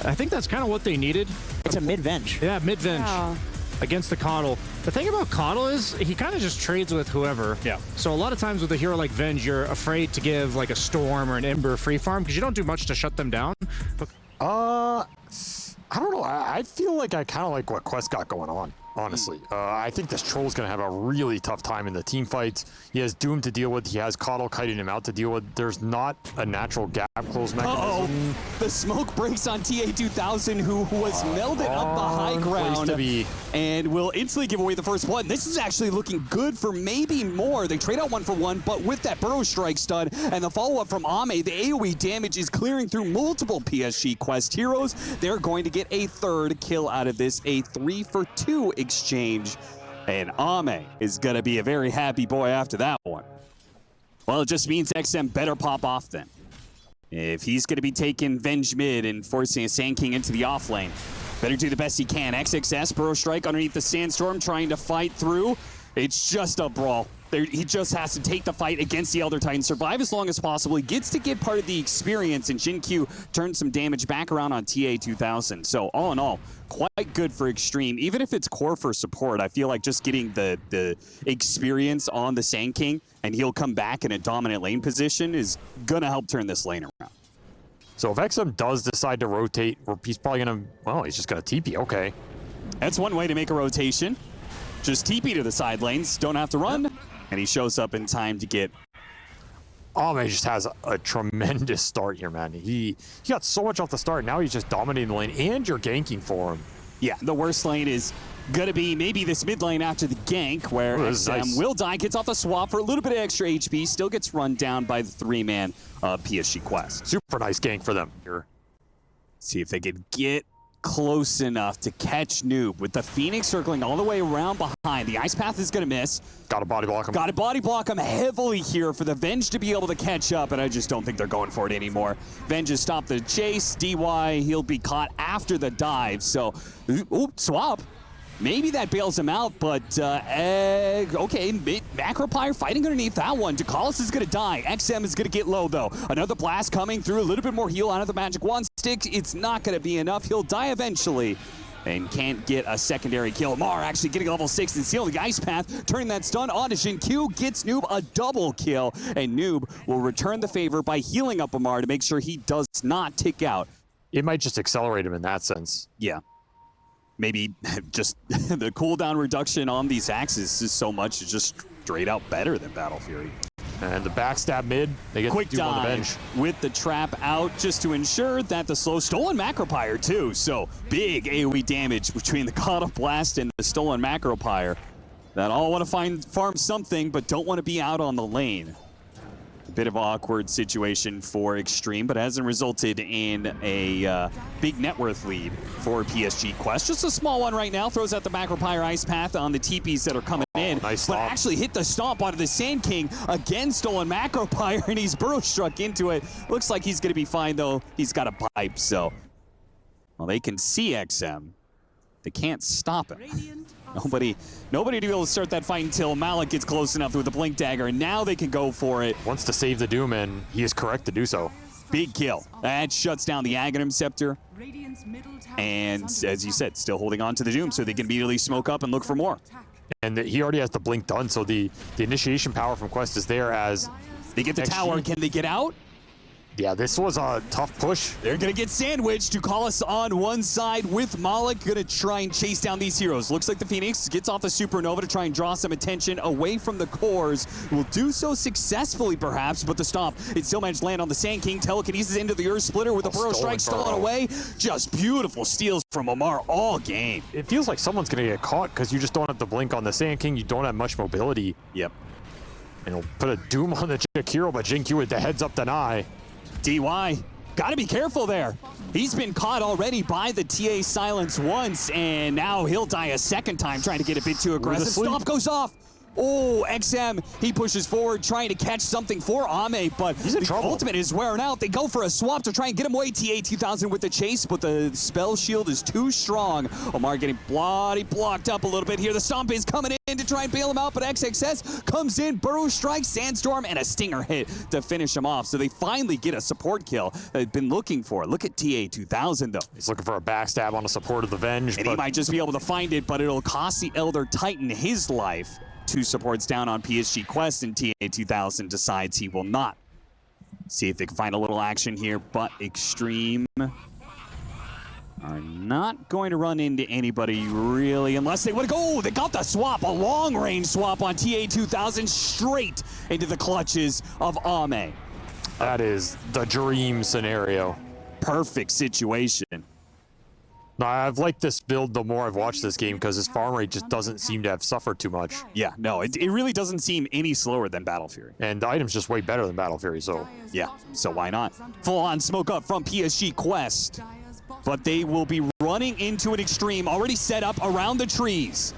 I think that's kind of what they needed. It's a mid-venge. Yeah, mid-venge against the Coddle. The thing about Coddle is he kind of just trades with whoever. Yeah. So a lot of times with a hero like Venge, you're afraid to give like a Storm or an Ember free farm because you don't do much to shut them down. But I don't know. I feel like I kind of like what Quest got going on, honestly. I think this Troll's going to have a really tough time in the team fights. He has Doom to deal with. He has Coddle kiting him out to deal with. There's not a natural gap close mechanism. The smoke breaks on TA2000, who was melded up the high ground and will instantly give away the first blood. This is actually looking good for maybe more. They trade out 1-for-1, but with that Burrow Strike stun and the follow-up from Ame, the AoE damage is clearing through multiple PSG Quest heroes. They're going to get a third kill out of this, a 3-for-2 exchange. And Ame is going to be a very happy boy after that one. Well, it just means XM better pop off then. If he's going to be taking Venge mid and forcing a Sand King into the off lane, better do the best he can. XXS, Burrow Strike underneath the Sandstorm, trying to fight through. It's just a brawl. He just has to take the fight against the Elder Titan, survive as long as possible. He gets to get part of the experience, and Jin-Q turns some damage back around on TA2000. So all in all, quite good for Extreme. Even if it's core for support, I feel like just getting the experience on the Sand King, and he'll come back in a dominant lane position, is going to help turn this lane around. So if XM does decide to rotate, he's probably going to, well, he's just going to TP, okay. That's one way to make a rotation. Just TP to the side lanes, don't have to run. And he shows up in time to get... Ame just has a tremendous start here, man. He got so much off the start. Now he's just dominating the lane, and you're ganking for him. Yeah, the worst lane is going to be maybe this mid lane after the gank, where XM will die, gets off the swap for a little bit of extra HP, still gets run down by the 3-man PSG Quest. Super nice gank for them here. See if they could get close enough to catch Noob with the Phoenix circling all the way around behind. The Ice Path is going to miss. Got to body block him. Got to body block him heavily here for the Venge to be able to catch up, and I just don't think they're going for it anymore. Venge has stopped the chase. DY, he'll be caught after the dive. So, swap. Maybe that bails him out, but okay, Macropyre fighting underneath that one. Dakalis is going to die. XM is going to get low, though. Another blast coming through, a little bit more heal out of the Magic Wand stick. It's not going to be enough. He'll die eventually and can't get a secondary kill. Mar actually getting a level 6 and sealing the Ice Path, turning that stun onto Jin-Q, gets Noob a double kill, and Noob will return the favor by healing up Amar to make sure he does not tick out. It might just accelerate him in that sense. Yeah. Maybe just the cooldown reduction on these axes is so much, it's just straight out better than Battle Fury. And the backstab mid, they get quick to do on the bench. With the trap out just to ensure that the slow stolen Macropyre too. So big AoE damage between the Caught Up Blast and the stolen Macropyre. That all want to farm something, but don't want to be out on the lane. A bit of an awkward situation for Extreme, but hasn't resulted in a big net worth lead for PSG Quest. Just a small one right now. Throws out the Macropyre Ice Path on the TPs that are coming in. Nice but stop. actually hit the stomp onto the Sand King. Again, stolen Macropyre, and he's Burrow Struck into it. Looks like he's going to be fine, though. He's got a pipe, so... Well, they can see XM. They can't stop him. Nobody to be able to start that fight until Malik gets close enough with the Blink Dagger, and now they can go for it. Wants to save the Doom, and he is correct to do so. Big kill. That shuts down the Aghanim Scepter. And as you said, still holding on to the Doom so they can immediately smoke up and look for more. And he already has the Blink done, so the initiation power from Quest is there as... They get the tower. Can they get out? Yeah, this was a tough push. They're going to get sandwiched. Dakalis on one side with Malik. Going to try and chase down these heroes. Looks like the Phoenix gets off the Supernova to try and draw some attention away from the cores. Will do so successfully, perhaps, but the stomp, it still managed to land on the Sand King. Telekinesis into the Earth Splitter with a Burrow Strike stolen away. Just beautiful steals from Amar all game. It feels like someone's going to get caught because you just don't have the blink on the Sand King. You don't have much mobility. Yep. And he'll put a Doom on the Jakiro, but Jin-Q with the heads up deny. DY, gotta be careful there. He's been caught already by the TA silence once, and now he'll die a second time trying to get a bit too aggressive. Stomp goes off. Oh, XM, he pushes forward trying to catch something for Ame, but the ultimate is wearing out. They go for a swap to try and get him away. TA2000 with the chase, but the spell shield is too strong. Omar getting blocked up a little bit here. The stomp is coming in to try and bail him out, but XXS comes in, burrow strike, sandstorm, and a stinger hit to finish him off. So they finally get a support kill they've been looking for. Look at TA2000 though. He's looking for a backstab on a support of the Venge. And he might just be able to find it, but it'll cost the Elder Titan his life. 2 supports down on PSG Quest, and TA2000 decides he will not. See if they can find a little action here, but Extreme are not going to run into anybody really unless they want to go. They got the swap, a long-range swap on TA2000 straight into the clutches of Ame. That is the dream scenario. Perfect situation. No, I've liked this build the more I've watched this game because his farm rate just doesn't seem to have suffered too much. Yeah, no, it really doesn't seem any slower than Battle Fury. And the item's just way better than Battle Fury, so... Yeah, so why not? Full-on smoke up from PSG Quest. But they will be running into an Extreme already set up around the trees.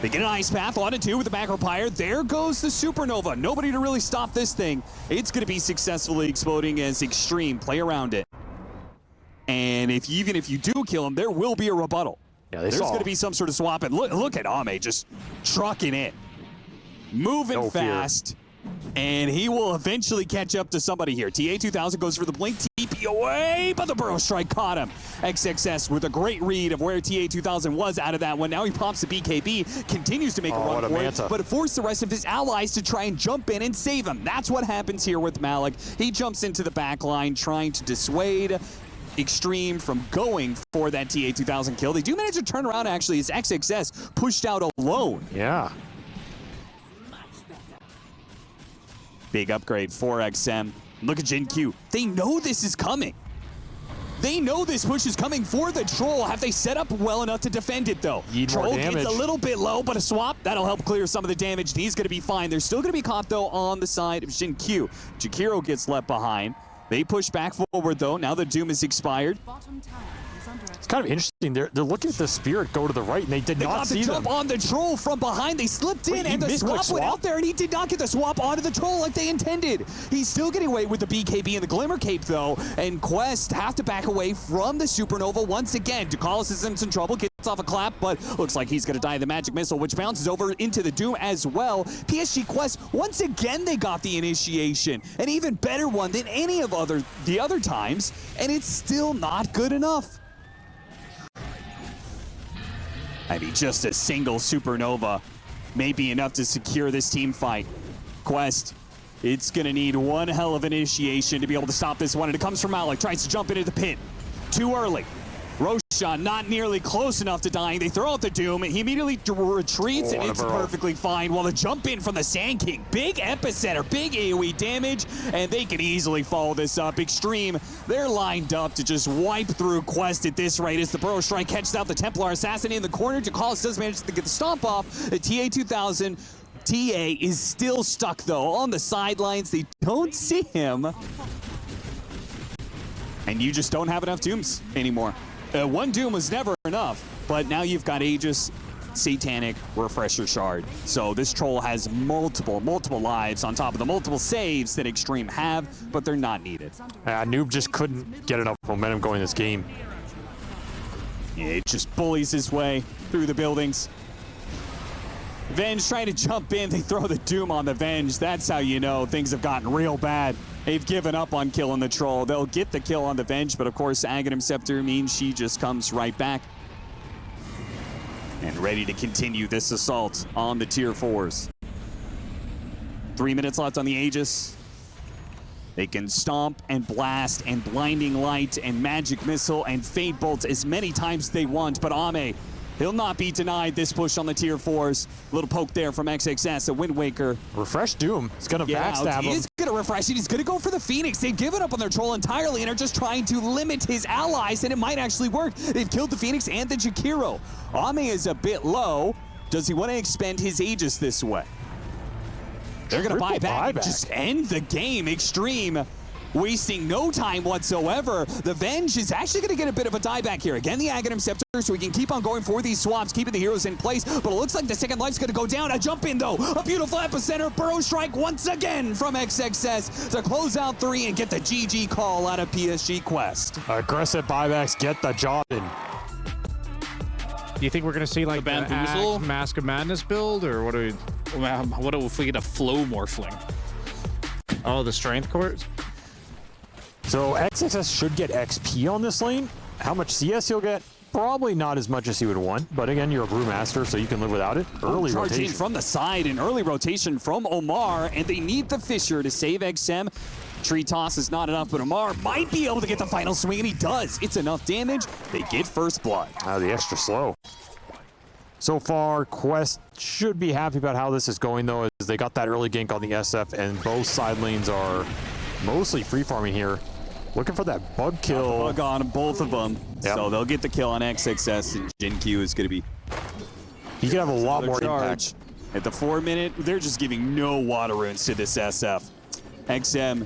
They get an Ice Path, on to 2 with the macro pyre. There goes the Supernova. Nobody to really stop this thing. It's going to be successfully exploding as Extreme play around it. And even if you do kill him, there will be a rebuttal. Yeah, there's going to be some sort of swap. And look at Ame just trucking it. Moving fast. And he will eventually catch up to somebody here. TA2000 goes for the blink, TP away, but the burrow strike caught him. XXS with a great read of where TA2000 was out of that one. Now he pops the BKB, continues to make a run for it, but it forced the rest of his allies to try and jump in and save him. That's what happens here with Malik. He jumps into the back line trying to dissuade Extreme from going for that TA2000 kill. They do manage to turn around actually as XXS pushed out alone. Yeah. Big upgrade for XM. Look at Jin Q. They know this is coming. They know this push is coming for the Troll. Have they set up well enough to defend it, though? Troll gets a little bit low, but a swap, that'll help clear some of the damage. He's going to be fine. They're still going to be caught, though, on the side of Jin Q. Jakiro gets left behind. They push back forward, though. Now the Doom is expired. It's kind of interesting. They're looking at the Spirit go to the right, and they did not see them. They got the jump on the Troll from behind. They slipped in, and the swap went out there, and he did not get the swap onto the Troll like they intended. He's still getting away with the BKB and the Glimmer Cape, though, and Quest have to back away from the Supernova once again. Ducalis is in some trouble, gets off a clap, but looks like he's going to die of the Magic Missile, which bounces over into the Doom as well. PSG Quest, once again, they got the initiation. An even better one than any of the other times, and it's still not good enough. I mean, just a single Supernova may be enough to secure this team fight. Quest, it's going to need one hell of an initiation to be able to stop this one, and it comes from Malik. Tries to jump into the pit. Too early. Roshan not nearly close enough to dying. They throw out the Doom, and he immediately retreats, and it's perfectly fine. While the jump in from the Sand King, big epicenter, big AoE damage, and they can easily follow this up. Extreme, they're lined up to just wipe through Quest at this rate as the Burrow Strike catches out the Templar Assassin in the corner. Ducalis does manage to get the stomp off. The TA2000, TA is still stuck, though, on the sidelines. They don't see him. And you just don't have enough Dooms anymore. One Doom was never enough, but now you've got Aegis, Satanic, Refresher Shard. So this Troll has multiple lives on top of the multiple saves that Extreme have, but they're not needed. Noob just couldn't get enough momentum going this game. Yeah, it just bullies his way through the buildings. Venge trying to jump in. They throw the Doom on the Venge. That's how you know things have gotten real bad. They've given up on killing the Troll. They'll get the kill on the Venge, but of course, Aghanim Scepter means she just comes right back. And ready to continue this assault on the Tier 4s. 3 minutes left on the Aegis. They can stomp and blast and blinding light and magic missile and fade bolts as many times as they want, but Ame, he'll not be denied this push on the Tier 4s. Little poke there from XXS, a Wind Waker. Refresh Doom. It's going to backstab him. He is going to refresh it. He's going to go for the Phoenix. They've given up on their Troll entirely and are just trying to limit his allies, and it might actually work. They've killed the Phoenix and the Jakiro. Ame is a bit low. Does he want to expend his Aegis this way? They're going to buy back and just end the game. Extreme wasting no time whatsoever. The Venge is actually going to get a bit of a dieback here. Again, the Aghanim Scepter, so we can keep on going for these swaps, keeping the heroes in place, but it looks like the second life's going to go down. A jump in, though. A beautiful epicenter. Burrow Strike once again from XXS to close out 3 and get the GG call out of PSG Quest. Aggressive buybacks get the job in. Do you think we're going to see like the Bamboozle? Mask of Madness build, or what do we... What if we get a flow morphling? Oh, the strength course? So XXS should get XP on this lane. How much CS he'll get? Probably not as much as he would want, but again, you're a Brewmaster, so you can live without it. Early Charging rotation from the side, an early rotation from Omar, and they need the Fissure to save XM. Tree toss is not enough, but Omar might be able to get the final swing, and he does. It's enough damage. They get first blood. The extra slow. So far, Quest should be happy about how this is going, though, as they got that early gank on the SF, and both side lanes are mostly free farming here. Looking for that bug kill. Bug on both of them. Yep. So they'll get the kill on XXS, and JinQ is going to be... He could have a lot more charge. impact. At the 4 minute, they're just giving no water runes to this SF. XM,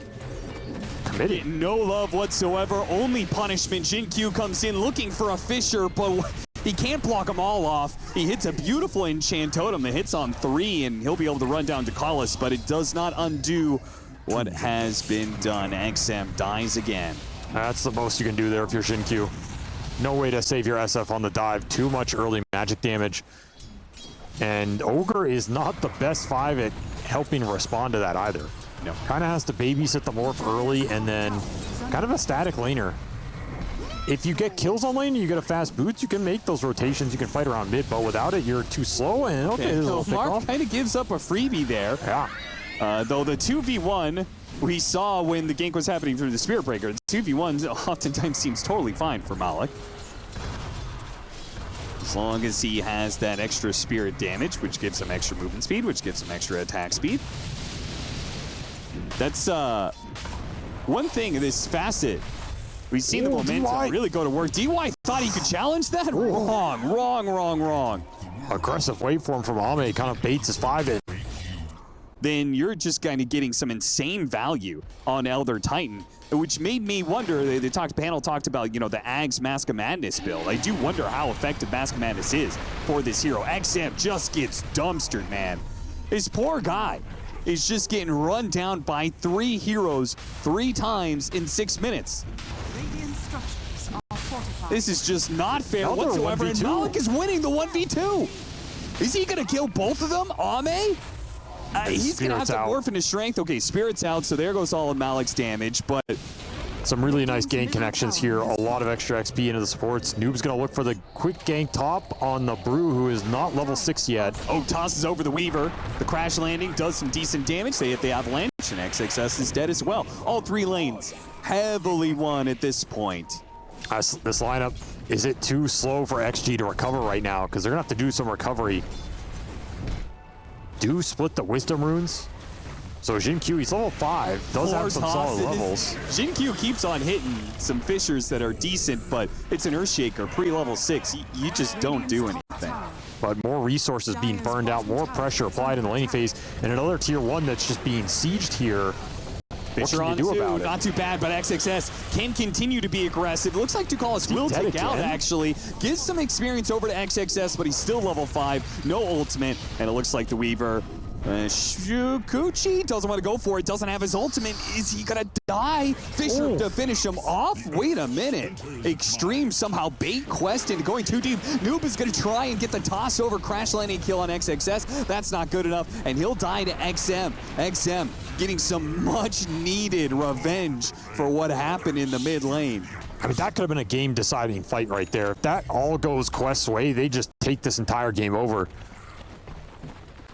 Committed. no love whatsoever, only punishment. JinQ comes in looking for a Fissure, but he can't block them all off. He hits a beautiful enchant totem that hits on 3, and he'll be able to run down to Collis, but it does not undo what has been done. XM dies again. That's the most you can do there if you're JinQ. No way to save your SF on the dive. Too much early magic damage. And Ogre is not the best 5 at helping respond to that either. No. Kind of has to babysit the morph early and then kind of a static laner. If you get kills on lane and you get a fast boots, you can make those rotations. You can fight around mid, but without it, you're too slow. And okay, there's a little pick Mark off. kind of gives up a freebie there. Yeah. Though the 2v1 we saw when the gank was happening through the Spirit Breaker, the 2v1 oftentimes seems totally fine for Malik. As long as he has that extra spirit damage, which gives him extra movement speed, which gives him extra attack speed. That's one thing in this facet. We've seen the momentum DY. really go to work. DY thought he could challenge that? Wrong. Aggressive waveform from Ame kind of baits his 5 in. Then you're just kind of getting some insane value on Elder Titan, which made me wonder. Panel talked about, you know, the Ags Mask of Madness build. I do wonder how effective Mask of Madness is for this hero. XM just gets dumpstered, man. This poor guy is just getting run down by 3 heroes 3 times in 6 minutes. This is just not fair Another whatsoever, and 1v2. Malik is winning the 1v2. Is he going to kill both of them? Ame? He's going to have to morph into strength. Okay, Spirit's out, so there goes all of Malik's damage, but... Some really nice gank connections here. A lot of extra XP into the supports. Noob's going to look for the quick gank top on the Brew, who is not level 6 yet. Oh, tosses over the Weaver. The crash landing does some decent damage. They hit the avalanche, and XXS is dead as well. All 3 lanes heavily won at this point. This lineup, is it too slow for XG to recover right now? Because they're going to have to do some recovery. Do split the Wisdom runes. So JinQ, he's level 5, does have some solid levels. JinQ keeps on hitting some Fissures that are decent, but it's an Earthshaker pre-level 6. You just don't do anything. But more resources being burned out, more pressure applied in the laning phase, and another tier 1 that's just being sieged here. What Fissure can you do about it? Not too bad, but XXS can continue to be aggressive. It looks like Tukalis will take out, actually. Gives some experience over to XXS, but he's still level 5. No ultimate, and it looks like the Weaver... Shukuchi doesn't want to go for it, doesn't have his ultimate. Is he gonna die? Fissure to finish him off? Wait a minute. Extreme somehow bait Quest into going too deep. Noob is gonna try and get the toss over crash landing kill on XXS. That's not good enough, and he'll die to XM. XM getting some much needed revenge for what happened in the mid lane. I mean, that could have been a game-deciding fight right there. If that all goes Quest's way, they just take this entire game over.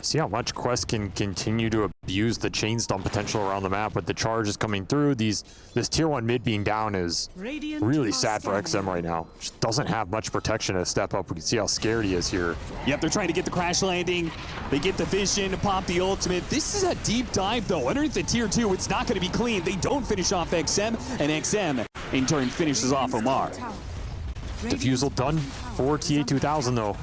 See how much Quest can continue to abuse the chain stun potential around the map with the charges coming through. This tier 1 mid being down is really sad for XM right now. Just doesn't have much protection to step up. We can see how scared he is here. Yep, they're trying to get the crash landing. They get the vision to pop the ultimate. This is a deep dive, though. Underneath the tier 2, it's not going to be clean. They don't finish off XM, and XM, in turn, finishes off Omar. Diffusal done for TA2000, though.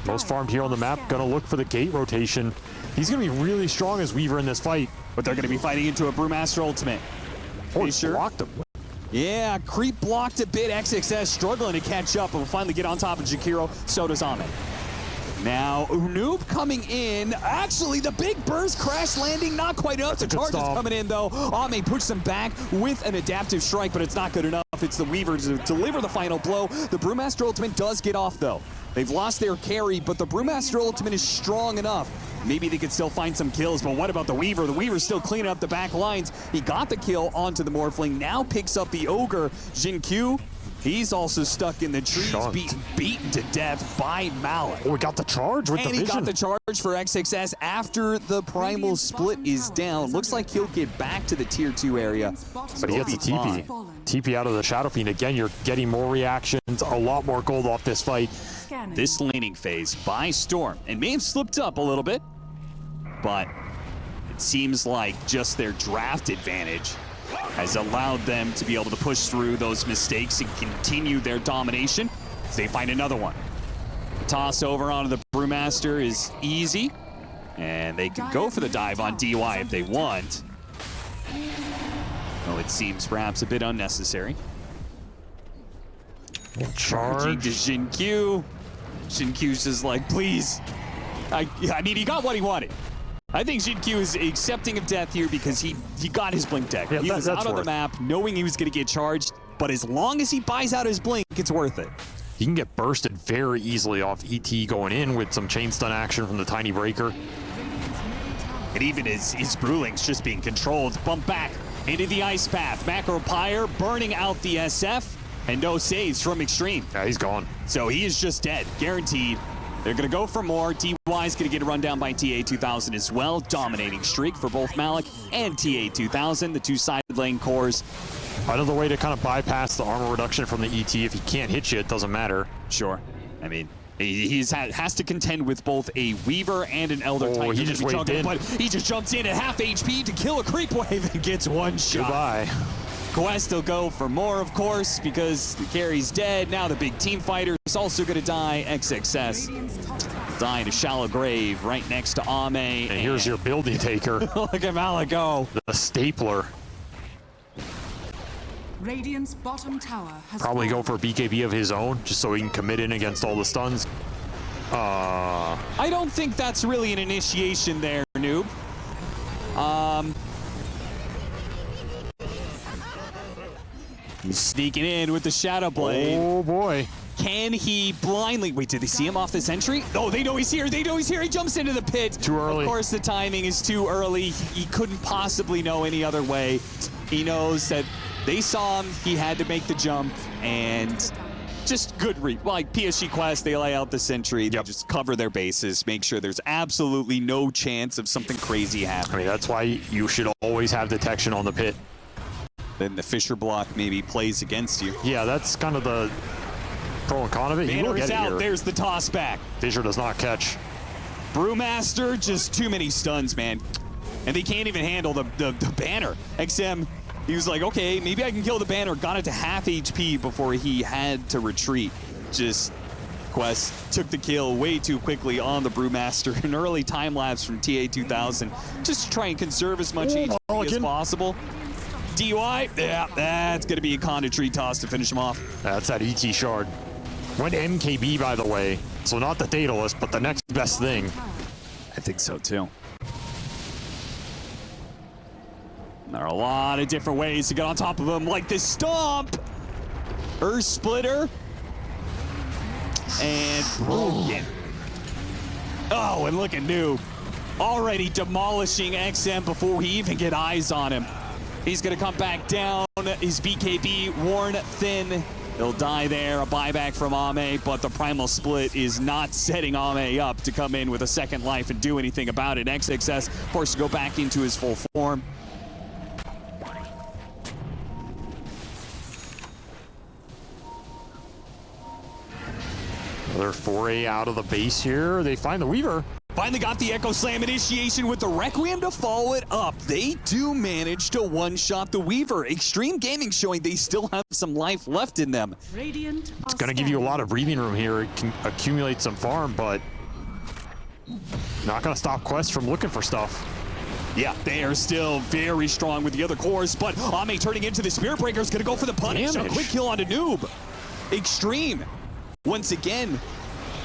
Most farmed here on the map, gonna look for the gate rotation. He's gonna be really strong as Weaver in this fight. But they're gonna be fighting into a Brewmaster ultimate. Oh, he blocked him. Yeah, creep blocked a bit. XXS struggling to catch up, but will finally get on top of Jakiro. So does Ame. Now, Noob coming in. Actually, the big burst crash landing, not quite enough. The charge is coming in, though. Ame pushes him back with an adaptive strike, but it's not good enough. off. It's the Weaver to deliver the final blow. The Brewmaster Ultimate does get off, though. They've lost their carry, but the Brewmaster Ultimate is strong enough. Maybe they could still find some kills, but what about the Weaver? The Weaver's still cleaning up the back lines. He got the kill onto the Morphling, now picks up the Ogre. Jin Q, he's also stuck in the trees, beaten to death by Malik. Oh, we got the charge with the vision. And he got the charge for XXS after the Primal Split is down. Looks like he'll get back to the Tier 2 area. But he gets the TP. TP out of the Shadow Fiend. Again, you're getting more reactions, a lot more gold off this fight. This laning phase by Storm, and may have slipped up a little bit, but it seems like just their draft advantage has allowed them to be able to push through those mistakes and continue their domination as they find another one. The toss over onto the Brewmaster is easy, and they can go for the dive on DY if they want. Oh, it seems perhaps a bit unnecessary. Charging to Jin Q. Jin Q's just like, please. I mean, he got what he wanted. I think Jin Q is accepting of death here because he got his blink deck. Yeah, he was out on the map knowing he was going to get charged, but as long as he buys out his blink, it's worth it. He can get bursted very easily off ET going in with some chain stun action from the Tiny Breaker. And even his Brewling's just being controlled. Bump back into the Ice Path. Macro Pyre burning out the SF, and no saves from Extreme. Yeah, he's gone. So he is just dead, guaranteed. They're going to go for more. DY is going to get a run down by TA2000 as well. Dominating streak for both Malik and TA2000, the two side lane cores. Another way to kind of bypass the armor reduction from the ET. If he can't hit you, it doesn't matter. Sure. I mean, he has to contend with both a Weaver and an Elder Titan. He just waved in. But he just jumps in at half HP to kill a creep wave and gets one shot. Goodbye. Quest will go for more, of course, because the carry's dead. Now the big team fighter is also going to die. XXS die in a shallow grave right next to Ame. And here's your building taker. Look at Malik go. The stapler. Radiant's bottom tower has Probably go fallen. for a BKB of his own, just so he can commit in against all the stuns. I don't think that's really an initiation there, noob. He's sneaking in with the Shadow Blade. Oh boy. Can he blindly... Wait, did they see him off the sentry? Oh, they know he's here. They know he's here. He jumps into the pit. Too early. Of course, the timing is too early. He couldn't possibly know any other way. He knows that they saw him. He had to make the jump. And just good read. Like PSG Quest, they lay out the sentry. They just cover their bases, make sure there's absolutely no chance of something crazy happening. I mean, that's why you should always have detection on the pit. Then the Fisher block maybe plays against you. Yeah, that's kind of the pro and con of it. You will Banner get is it out. here. There's the toss back. Fisher does not catch. Brewmaster, just too many stuns, man. And they can't even handle the banner. XM, he was like, okay, maybe I can kill the banner. Got it to half HP before he had to retreat. Just Quest took the kill way too quickly on the Brewmaster. An early time lapse from TA2000. Just to try and conserve as much HP as possible. DY, yeah, that's going to be a Conda tree toss to finish him off. That's that ET shard. Went MKB, by the way. So not the Daedalus, but the next best thing. I think so, too. There are a lot of different ways to get on top of him, like this stomp. Earth Splitter. And broken. Oh, and look at Noob. Already demolishing XM before we even get eyes on him. He's going to come back down. His BKB worn thin. He'll die there. A buyback from Ame, but the Primal Split is not setting Ame up to come in with a second life and do anything about it. XXS forced to go back into his full form. Another foray out of the base here. They find the Weaver. Finally got the Echo Slam initiation with the Requiem to follow it up. They do manage to one-shot the Weaver. Extreme Gaming showing they still have some life left in them. Radiant It's going to give you a lot of breathing room here. It can accumulate some farm, but not going to stop Quest from looking for stuff. Yeah, they are still very strong with the other cores, but Ame turning into the Spirit Breaker is going to go for the punish. A quick kill onto Noob. Extreme, once again,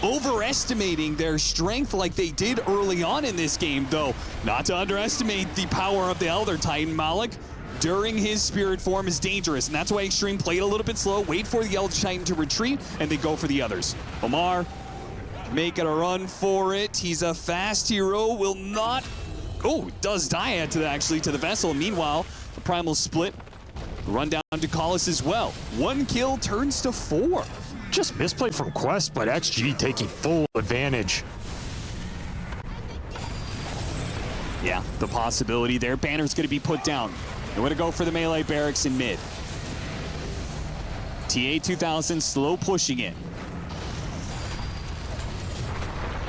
overestimating their strength like they did early on in this game, though. Not to underestimate the power of the Elder Titan. Malik during his spirit form is dangerous, and that's why Extreme played a little bit slow, wait for the Elder Titan to retreat, and they go for the others. Omar making a run for it. He's a fast hero, will not... Oh, does die to the Vessel. Meanwhile, the Primal split. Run down to Collis as well. 1 kill turns to 4. Just misplay from Quest, but XG taking full advantage. Yeah, the possibility there. Banner's going to be put down. They want to go for the melee barracks in mid. TA2000 slow pushing it.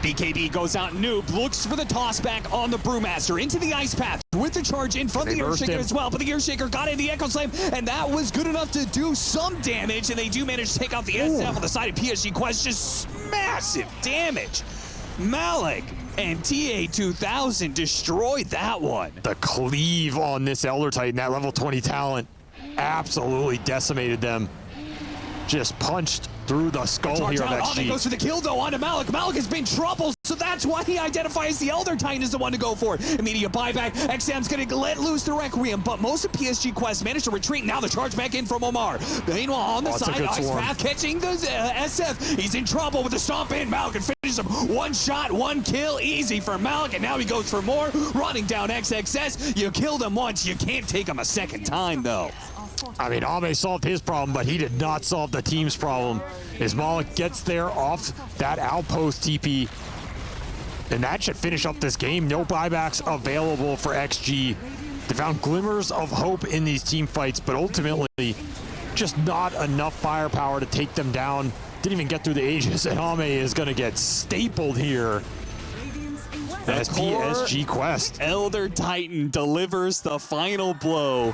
BKB goes out, Noob looks for the toss back on the Brewmaster into the ice path with the charge in front of the Earthshaker as well, but the Earthshaker got in the Echo Slam, and that was good enough to do some damage, and they do manage to take out the SF on the side of PSG Quest. Just massive damage. Malik and TA2000 destroyed that one. The cleave on this Elder Titan, that level 20 talent, absolutely decimated them. Just punched through the skull here of XG. Oh, that goes for the kill though onto Malik. Malik has been trouble, so that's why he identifies the Elder Titan as the one to go for. Immediate buyback. XM's gonna let loose the Requiem, but most of PSG Quest managed to retreat. Now the charge back in from Omar. Meanwhile, on the side, Ice Path catching the SF. He's in trouble with the stomp in. Malik can finish him. 1 shot, 1 kill, easy for Malik, and now he goes for more. Running down XXS. You killed him once, you can't take him a second time though. I mean, Ame solved his problem, but he did not solve the team's problem. As Malik gets there off that outpost TP, and that should finish up this game. No buybacks available for XG. They found glimmers of hope in these team fights, but ultimately just not enough firepower to take them down. Didn't even get through the Aegis, and Ame is going to get stapled here. As PSG Quest. Elder Titan delivers the final blow.